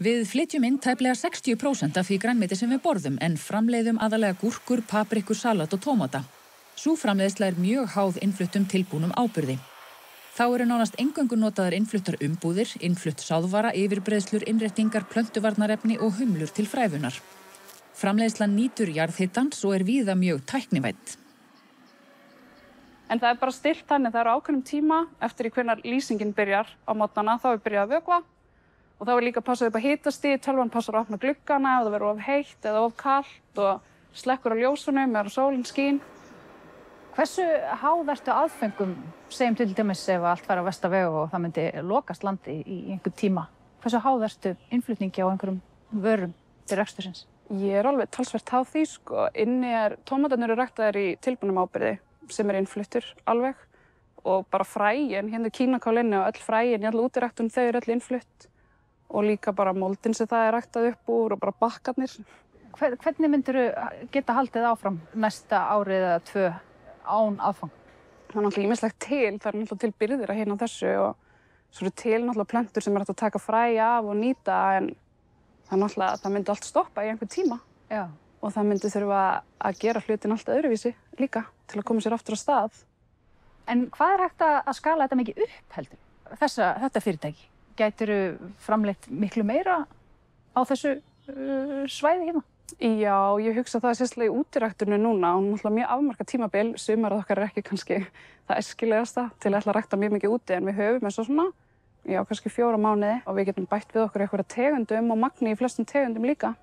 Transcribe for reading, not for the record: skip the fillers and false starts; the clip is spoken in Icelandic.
Við flytjum inn tæplega 60% af því grænmeti sem við borðum en framleiðum aðalega gúrkur, paprikur, salat og tómata. Sú framleiðsla mjög háð innfluttum tilbúnum áburði. Þá eru nánast eingöngu notaðar innfluttar umbúðir, innflutt sáðvara, yfirbreiðslur, innréttingar, plöntuvarnarefni og humlur til fræfunar. Framleiðslan nýtur jarðhitans og víða mjög tæknivædd. En það bara stillt þannig, það ákveðnum tíma eftir í hvenær lýsingin byrjar á mótnana, þá byrjað að vökva. Og þá líka passað upp að hitastig, tölvan passar að opna gluggana ef það verður of heitt eða of kalt og slekkur á ljósunum meðan sólin skín. Hversu háð ertu aðfengum, segjum til dæmis ef allt færi á versta veg og það myndi lokast landi í einhvern tíma? Hversu háð ertu innflutningi á einhverjum vörum til rekstursins? Ég alveg talsvert háð því, sko. Inni tómatarnir ræktaðir í tilbúnum áburði sem innfluttur alveg og bara fræin, hérna kínakálinni og öll fræin í alla útiræktun, þau öll innflutt og líka bara moldin sem það ræktað upp úr og bara bakkarnir. Hvernig myndirðu geta haldið áfram næsta árið eða 2 án aðfang? Það náttúrulega ýmislegt til, það náttúrulega til birgðir að hérna á þessu og svo til náttúrulega plöntur sem hægt að taka fræ af og nýta en það náttúrulega, það myndi allt stoppa í einhvern tíma. Já. Og það myndi þurfa að gera hlutin allt öðruvísi líka til að koma sér aftur á stað. En hvað hægt að skala þetta mikið upp, heldur? Þetta fyrirtæki? Gætirðu framleitt miklu meira á þessu svæði hérna? Já, ég hugsa það sérstaklega í útiræktunni núna og náttúrulega mjög afmarkað tímabil. Sumarið okkar ekki kannski það æskilegasta til að ætla að rækta mjög mikið úti en við höfum eins og svona, kannski 4 mánuði og við getum bætt við okkur einhverja tegundum og magni í flestum tegundum líka.